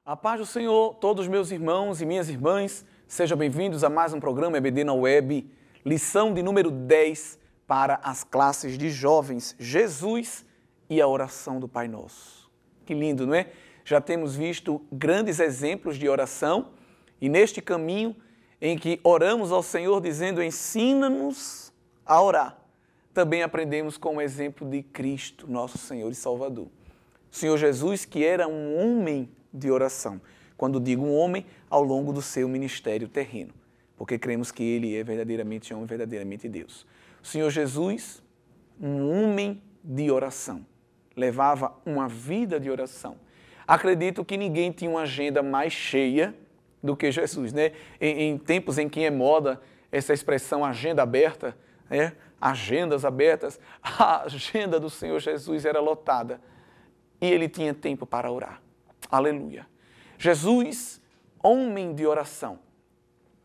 A paz do Senhor, todos meus irmãos e minhas irmãs, sejam bem-vindos a mais um programa EBD na Web, lição de número 10 para as classes de jovens, Jesus e a oração do Pai Nosso. Que lindo, não é? Já temos visto grandes exemplos de oração e neste caminho em que oramos ao Senhor dizendo ensina-nos a orar, também aprendemos com o exemplo de Cristo, nosso Senhor e Salvador. O Senhor Jesus, que era um homem de oração. Quando digo um homem, ao longo do seu ministério terreno, porque cremos que ele é verdadeiramente homem, verdadeiramente Deus. O Senhor Jesus, um homem de oração, levava uma vida de oração. Acredito que ninguém tinha uma agenda mais cheia do que Jesus, né? Em tempos em que é moda essa expressão agenda aberta, agendas abertas, a agenda do Senhor Jesus era lotada e ele tinha tempo para orar. Aleluia. Jesus, homem de oração,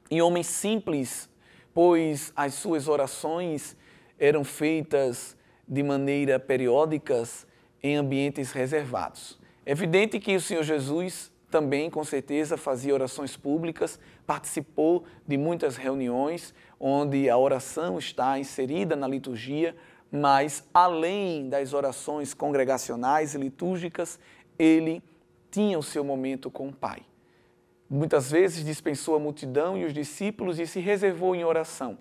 e homem simples, pois as suas orações eram feitas de maneira periódicas em ambientes reservados. É evidente que o Senhor Jesus também, com certeza, fazia orações públicas, participou de muitas reuniões onde a oração está inserida na liturgia, mas além das orações congregacionais e litúrgicas, ele tinha o seu momento com o Pai. Muitas vezes dispensou a multidão e os discípulos e se reservou em oração.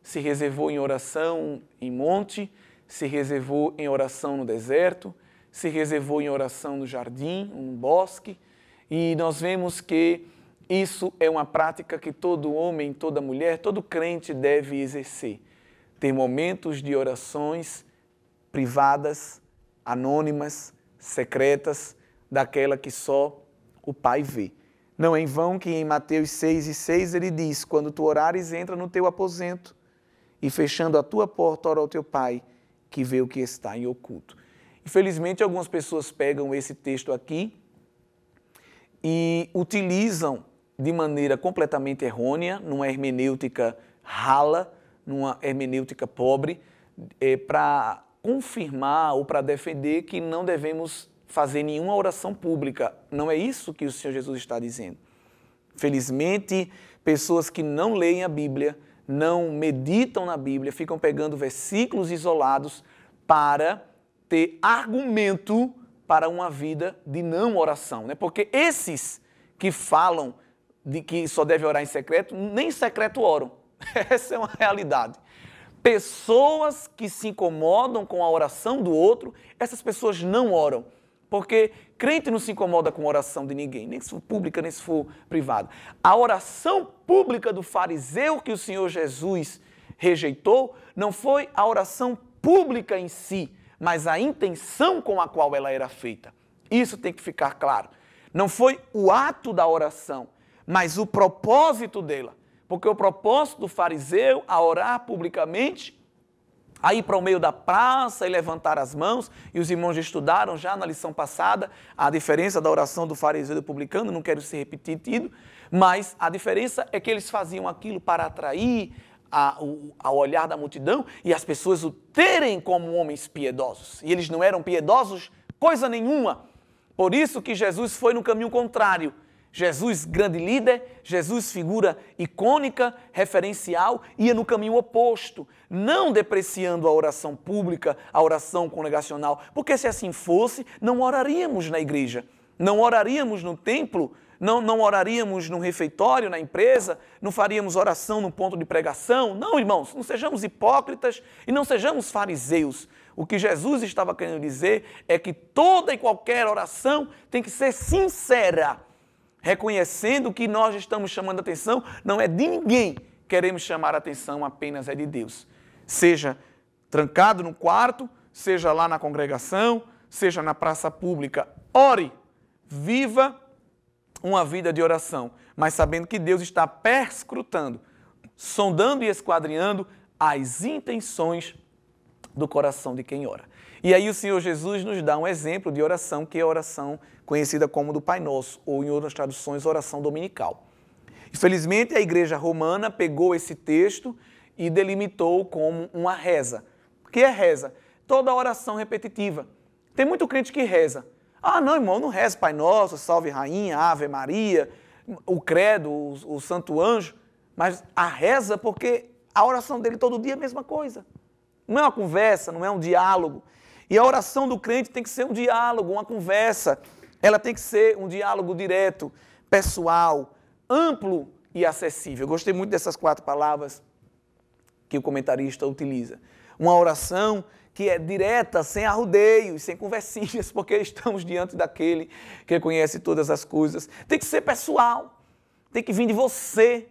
Se reservou em oração em monte, se reservou em oração no deserto, se reservou em oração no jardim, no bosque. E nós vemos que isso é uma prática que todo homem, toda mulher, todo crente deve exercer. Ter momentos de orações privadas, anônimas, secretas, daquela que só o Pai vê. Não é em vão que em Mateus 6:6 ele diz, quando tu orares, entra no teu aposento e fechando a tua porta, ora ao teu Pai, que vê o que está em oculto. Infelizmente, algumas pessoas pegam esse texto aqui e utilizam de maneira completamente errônea, numa hermenêutica rala, numa hermenêutica pobre, para confirmar ou para defender que não devemos fazer nenhuma oração pública. Não é isso que o Senhor Jesus está dizendo. Felizmente, pessoas que não leem a Bíblia, não meditam na Bíblia, ficam pegando versículos isolados para ter argumento para uma vida de não oração, né? Porque esses que falam de que só deve orar em secreto, nem em secreto oram. Essa é uma realidade. Pessoas que se incomodam com a oração do outro, essas pessoas não oram. Porque crente não se incomoda com a oração de ninguém, nem se for pública, nem se for privada. A oração pública do fariseu que o Senhor Jesus rejeitou não foi a oração pública em si, mas a intenção com a qual ela era feita. Isso tem que ficar claro. Não foi o ato da oração, mas o propósito dela. Porque o propósito do fariseu a orar publicamente, a ir para o meio da praça e levantar as mãos, e os irmãos já estudaram já na lição passada a diferença da oração do fariseu e do publicano, não quero ser repetido, mas a diferença é que eles faziam aquilo para atrair ao olhar da multidão e as pessoas o terem como homens piedosos. E eles não eram piedosos coisa nenhuma. Por isso que Jesus foi no caminho contrário. Jesus, grande líder, Jesus, figura icônica, referencial, ia no caminho oposto, não depreciando a oração pública, a oração congregacional, porque se assim fosse, não oraríamos na igreja, não oraríamos no templo, não oraríamos no refeitório, na empresa, não faríamos oração no ponto de pregação. Não, irmãos, não sejamos hipócritas e não sejamos fariseus. O que Jesus estava querendo dizer é que toda e qualquer oração tem que ser sincera, reconhecendo que nós estamos chamando a atenção, não é de ninguém, queremos chamar a atenção, apenas é de Deus. Seja trancado no quarto, seja lá na congregação, seja na praça pública, ore, viva uma vida de oração, mas sabendo que Deus está perscrutando, sondando e esquadrinhando as intenções do coração de quem ora. E aí o Senhor Jesus nos dá um exemplo de oração, que é a oração conhecida como do Pai Nosso, ou em outras traduções, oração dominical. Infelizmente, a igreja romana pegou esse texto e delimitou como uma reza. O que é reza? Toda oração repetitiva. Tem muito crente que reza. Ah, não, irmão, não reza Pai Nosso, Salve Rainha, Ave Maria, o credo, o Santo Anjo, mas a reza porque a oração dele todo dia é a mesma coisa. Não é uma conversa, não é um diálogo. E a oração do crente tem que ser um diálogo, uma conversa. Ela tem que ser um diálogo direto, pessoal, amplo e acessível. Eu gostei muito dessas 4 palavras que o comentarista utiliza. Uma oração que é direta, sem arrudeios, sem conversinhas, porque estamos diante daquele que conhece todas as coisas. Tem que ser pessoal, tem que vir de você,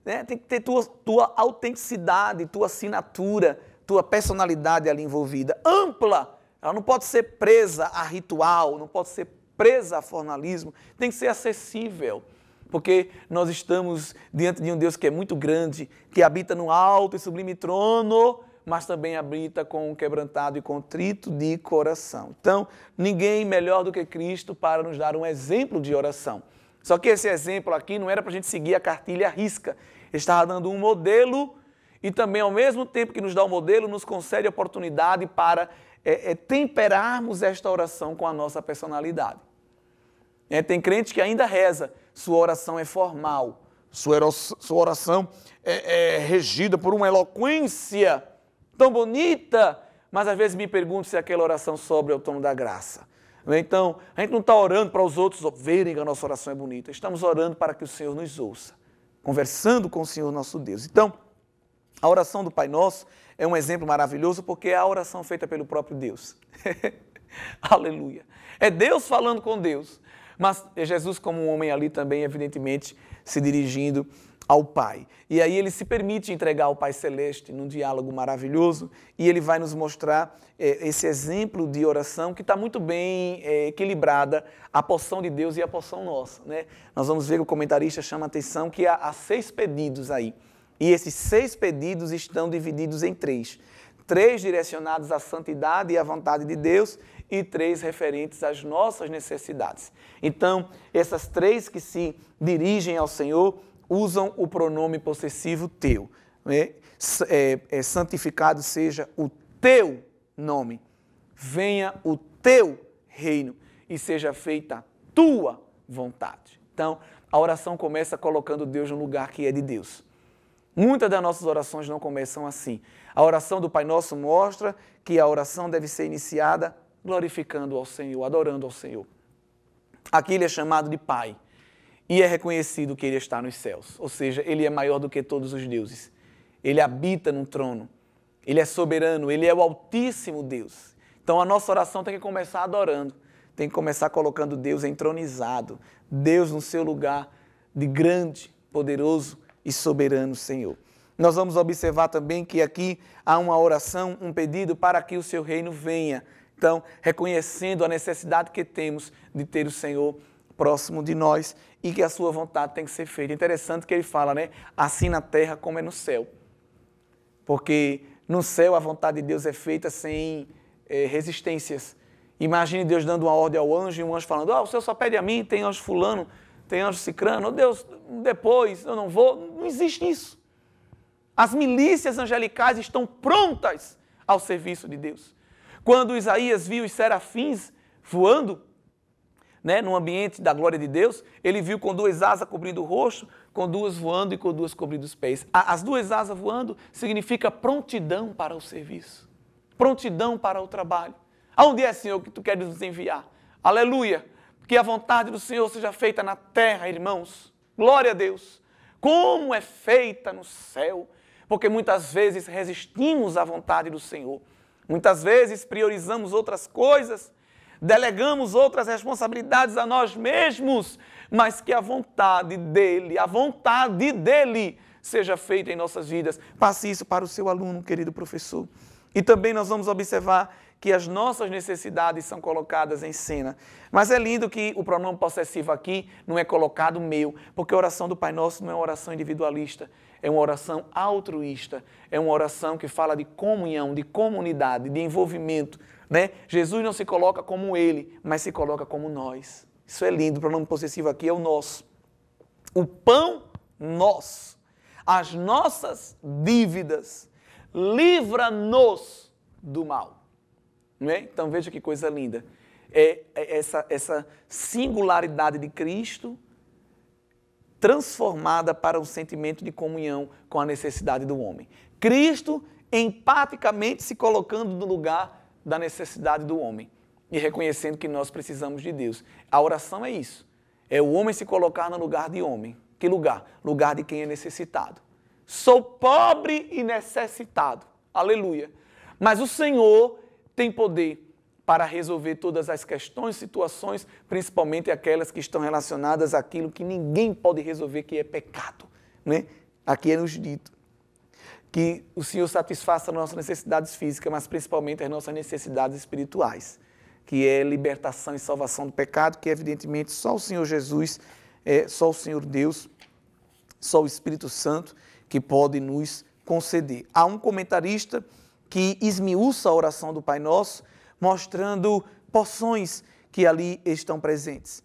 né? Tem que ter tua autenticidade, tua assinatura, tua personalidade ali envolvida. Ampla, ela não pode ser presa a ritual, não pode ser presa a formalismo, tem que ser acessível. Porque nós estamos diante de um Deus que é muito grande, que habita no alto e sublime trono, mas também habita com um quebrantado e contrito de coração. Então, ninguém melhor do que Cristo para nos dar um exemplo de oração. Só que esse exemplo aqui não era para a gente seguir a cartilha à risca. Ele estava dando um modelo e também, ao mesmo tempo que nos dá um modelo, nos concede a oportunidade para temperarmos esta oração com a nossa personalidade. Tem crente que ainda reza, sua oração é formal, sua oração é regida por uma eloquência tão bonita, mas às vezes me pergunto se aquela oração sobra ao tom da graça. Então, a gente não está orando para os outros verem que a nossa oração é bonita, estamos orando para que o Senhor nos ouça, conversando com o Senhor nosso Deus. Então, a oração do Pai Nosso é um exemplo maravilhoso porque é a oração feita pelo próprio Deus. Aleluia. É Deus falando com Deus. Mas é Jesus como um homem ali também, evidentemente, se dirigindo ao Pai. E aí ele se permite entregar ao Pai Celeste num diálogo maravilhoso e ele vai nos mostrar esse exemplo de oração que está muito bem equilibrada, a porção de Deus e a porção nossa, né? Nós vamos ver que o comentarista chama a atenção que há 6 pedidos aí. E esses 6 pedidos estão divididos em 3. 3 direcionados à santidade e à vontade de Deus e 3 referentes às nossas necessidades. Então, essas 3 que se dirigem ao Senhor usam o pronome possessivo teu. Né? Santificado seja o teu nome, venha o teu reino e seja feita a tua vontade. Então, a oração começa colocando Deus no lugar que é de Deus. Muitas das nossas orações não começam assim. A oração do Pai Nosso mostra que a oração deve ser iniciada glorificando ao Senhor, adorando ao Senhor. Aqui ele é chamado de Pai e é reconhecido que ele está nos céus, ou seja, ele é maior do que todos os deuses. Ele habita num trono, ele é soberano, ele é o Altíssimo Deus. Então a nossa oração tem que começar adorando, tem que começar colocando Deus entronizado, Deus no seu lugar de grande, poderoso e soberano Senhor. Nós vamos observar também que aqui há uma oração, um pedido para que o seu reino venha. Então, reconhecendo a necessidade que temos de ter o Senhor próximo de nós e que a sua vontade tem que ser feita. Interessante que ele fala, né? Assim na terra como é no céu. Porque no céu a vontade de Deus é feita sem resistências. Imagine Deus dando uma ordem ao anjo e um anjo falando, o Senhor só pede a mim, tem anjo fulano, tem anjo cicrano, Deus, depois eu não vou. Não existe isso. As milícias angelicais estão prontas ao serviço de Deus. Quando Isaías viu os serafins voando, né, no ambiente da glória de Deus, ele viu com 2 asas cobrindo o rosto, com 2 voando e com 2 cobrindo os pés. As 2 asas voando significa prontidão para o serviço, prontidão para o trabalho. Aonde é, Senhor, que Tu queres nos enviar? Aleluia! Que a vontade do Senhor seja feita na terra, irmãos. Glória a Deus! Como é feita no céu, porque muitas vezes resistimos à vontade do Senhor. Muitas vezes priorizamos outras coisas, delegamos outras responsabilidades a nós mesmos, mas que a vontade dEle seja feita em nossas vidas. Passe isso para o seu aluno, querido professor. E também nós vamos observar que as nossas necessidades são colocadas em cena. Mas é lindo que o pronome possessivo aqui não é colocado meu, porque a oração do Pai Nosso não é uma oração individualista, é uma oração altruísta, é uma oração que fala de comunhão, de comunidade, de envolvimento, né? Jesus não se coloca como Ele, mas se coloca como nós. Isso é lindo, o pronome possessivo aqui é o nosso. O pão nosso, as nossas dívidas, livra-nos do mal. Não é? Então veja que coisa linda. é essa singularidade de Cristo transformada para um sentimento de comunhão com a necessidade do homem. Cristo empaticamente se colocando no lugar da necessidade do homem e reconhecendo que nós precisamos de Deus. A oração é isso, é o homem se colocar no lugar de homem. Que lugar? Lugar de quem é necessitado. Sou pobre e necessitado, aleluia. Mas o Senhor tem poder para resolver todas as questões, situações, principalmente aquelas que estão relacionadas àquilo que ninguém pode resolver, que é pecado, né? Aqui é nos dito que o Senhor satisfaça as nossas necessidades físicas, mas principalmente as nossas necessidades espirituais, que é libertação e salvação do pecado, que evidentemente só o Senhor Jesus, só o Senhor Deus, só o Espírito Santo que pode nos conceder. Há um comentarista que esmiuça a oração do Pai Nosso, mostrando porções que ali estão presentes.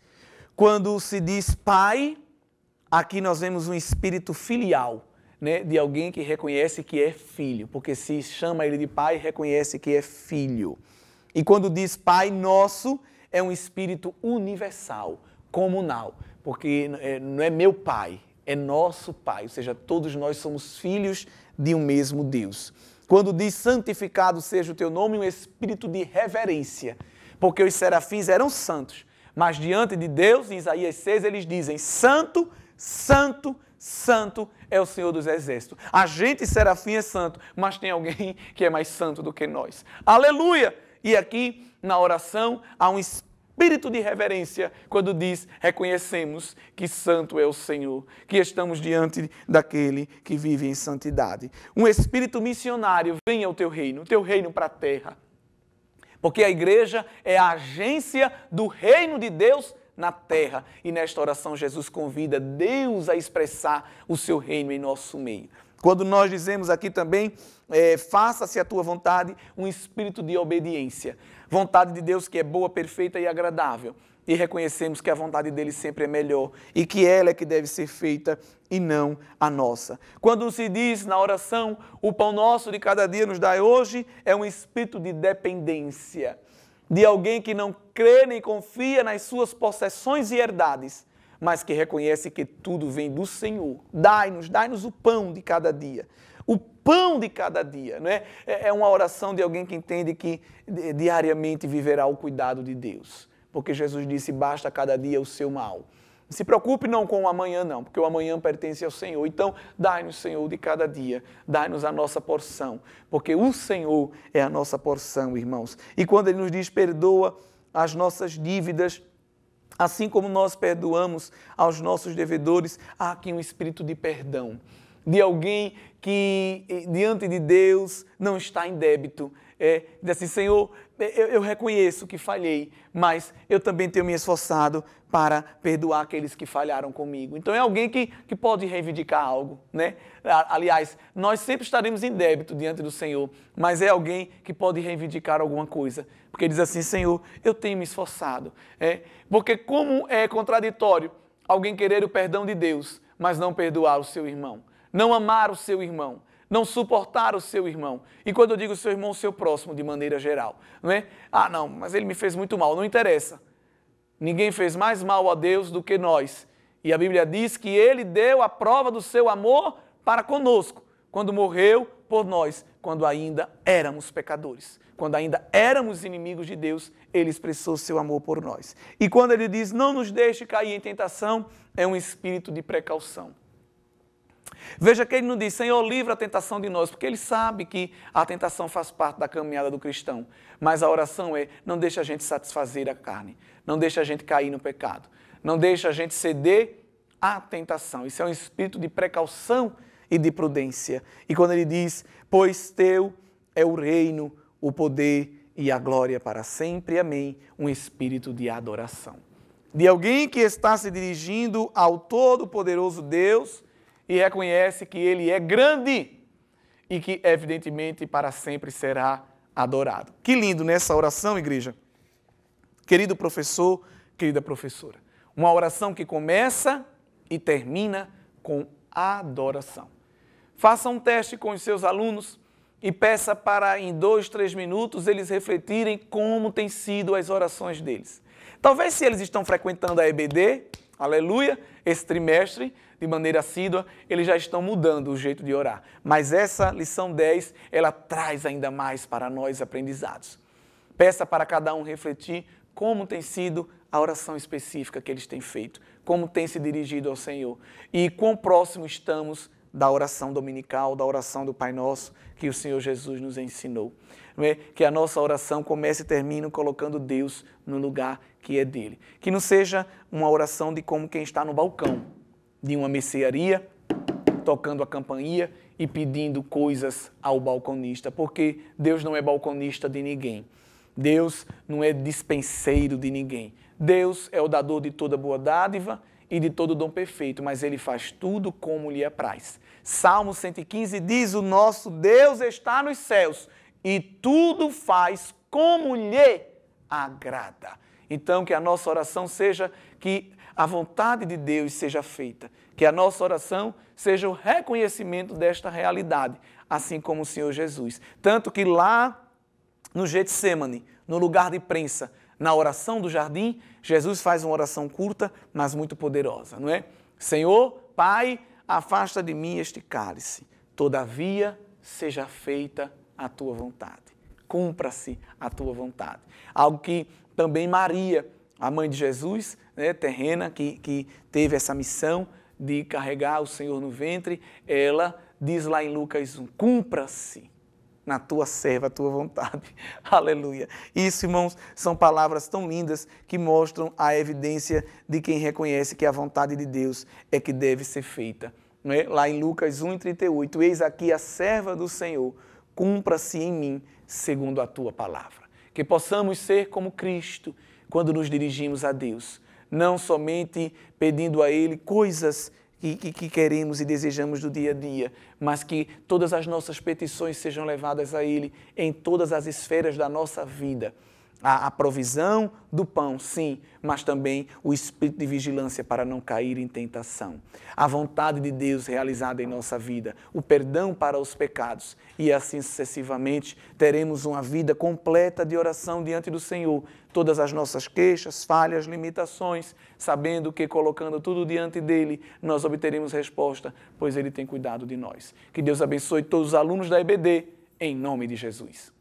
Quando se diz Pai, aqui nós vemos um espírito filial, né, de alguém que reconhece que é filho, porque se chama ele de pai, reconhece que é filho. E quando diz Pai Nosso, é um espírito universal, comunal, porque não é meu pai, é nosso Pai, ou seja, todos nós somos filhos de um mesmo Deus. Quando diz santificado seja o teu nome, um espírito de reverência, porque os serafins eram santos, mas diante de Deus, em Isaías 6, eles dizem, santo, santo, santo é o Senhor dos Exércitos. A gente serafim é santo, mas tem alguém que é mais santo do que nós. Aleluia! E aqui na oração há um espírito de reverência quando diz, reconhecemos que santo é o Senhor, que estamos diante daquele que vive em santidade. Um espírito missionário, venha o teu reino para a terra. Porque a igreja é a agência do reino de Deus na terra. E nesta oração Jesus convida Deus a expressar o seu reino em nosso meio. Quando nós dizemos aqui também, faça-se a tua vontade, um espírito de obediência. Vontade de Deus que é boa, perfeita e agradável. E reconhecemos que a vontade dele sempre é melhor e que ela é que deve ser feita e não a nossa. Quando se diz na oração, o pão nosso de cada dia nos dai hoje, é um espírito de dependência. De alguém que não crê nem confia nas suas possessões e herdades, mas que reconhece que tudo vem do Senhor. Dai-nos o pão de cada dia. O pão de cada dia, não é? É uma oração de alguém que entende que diariamente viverá o cuidado de Deus. Porque Jesus disse, basta cada dia o seu mal. Não se preocupe não com o amanhã não, porque o amanhã pertence ao Senhor. Então, dai-nos, Senhor, de cada dia, dai-nos a nossa porção, porque o Senhor é a nossa porção, irmãos. E quando Ele nos diz, perdoa as nossas dívidas, assim como nós perdoamos aos nossos devedores, há aqui um espírito de perdão, de alguém que diante de Deus não está em débito. Diz assim, Senhor, eu reconheço que falhei, mas eu também tenho me esforçado para perdoar aqueles que falharam comigo. Então é alguém que pode reivindicar algo, né? Aliás, nós sempre estaremos em débito diante do Senhor, mas é alguém que pode reivindicar alguma coisa. Porque diz assim, Senhor, eu tenho me esforçado. Porque como é contraditório alguém querer o perdão de Deus, mas não perdoar o seu irmão, não amar o seu irmão, não suportar o seu irmão. E quando eu digo seu irmão, o seu próximo, de maneira geral. Não é? Ah, não, mas ele me fez muito mal. Não interessa. Ninguém fez mais mal a Deus do que nós. E a Bíblia diz que Ele deu a prova do seu amor para conosco, quando morreu por nós, quando ainda éramos pecadores. Quando ainda éramos inimigos de Deus, Ele expressou seu amor por nós. E quando Ele diz, não nos deixe cair em tentação, é um espírito de precaução. Veja que ele não diz, Senhor, livra a tentação de nós, porque ele sabe que a tentação faz parte da caminhada do cristão. Mas a oração é, não deixa a gente satisfazer a carne, não deixa a gente cair no pecado, não deixa a gente ceder à tentação. Isso é um espírito de precaução e de prudência. E quando ele diz, pois teu é o reino, o poder e a glória para sempre, amém, um espírito de adoração. De alguém que está se dirigindo ao Todo-Poderoso Deus, e reconhece que Ele é grande e que, evidentemente, para sempre será adorado. Que lindo nessa oração, igreja. Querido professor, querida professora. Uma oração que começa e termina com adoração. Faça um teste com os seus alunos e peça para, em 2, 3 minutos, eles refletirem como têm sido as orações deles. Talvez se eles estão frequentando a EBD, aleluia, esse trimestre, de maneira assídua, eles já estão mudando o jeito de orar. Mas essa lição 10, ela traz ainda mais para nós aprendizados. Peça para cada um refletir como tem sido a oração específica que eles têm feito, como tem se dirigido ao Senhor e quão próximo estamos da oração dominical, da oração do Pai Nosso, que o Senhor Jesus nos ensinou. Não é? Que a nossa oração comece e termine colocando Deus no lugar que é dele. Que não seja uma oração de como quem está no balcão de uma mercearia, tocando a campainha e pedindo coisas ao balconista, porque Deus não é balconista de ninguém. Deus não é dispenseiro de ninguém. Deus é o dador de toda boa dádiva e de todo dom perfeito, mas Ele faz tudo como lhe apraz. Salmo 115 diz, o nosso Deus está nos céus e tudo faz como lhe agrada. Então, que a nossa oração seja que a vontade de Deus seja feita, que a nossa oração seja o reconhecimento desta realidade, assim como o Senhor Jesus. Tanto que lá no Getsemane, no lugar de prensa, na oração do jardim, Jesus faz uma oração curta, mas muito poderosa, não é? Senhor, Pai, afasta de mim este cálice, todavia seja feita a tua vontade. Cumpra-se a tua vontade. Algo que também Maria, a mãe de Jesus, né, terrena, que teve essa missão de carregar o Senhor no ventre, ela diz lá em Lucas 1, cumpra-se na tua serva, a tua vontade. Aleluia. Isso, irmãos, são palavras tão lindas que mostram a evidência de quem reconhece que a vontade de Deus é que deve ser feita. Não é? Lá em Lucas 1,38, eis aqui a serva do Senhor, cumpra-se em mim segundo a tua palavra. Que possamos ser como Cristo quando nos dirigimos a Deus, não somente pedindo a Ele coisas que queremos e desejamos do dia a dia, mas que todas as nossas petições sejam levadas a Ele em todas as esferas da nossa vida. A provisão do pão, sim, mas também o espírito de vigilância para não cair em tentação. A vontade de Deus realizada em nossa vida, o perdão para os pecados e assim sucessivamente teremos uma vida completa de oração diante do Senhor. Todas as nossas queixas, falhas, limitações, sabendo que colocando tudo diante dEle, nós obteremos resposta, pois Ele tem cuidado de nós. Que Deus abençoe todos os alunos da EBD, em nome de Jesus.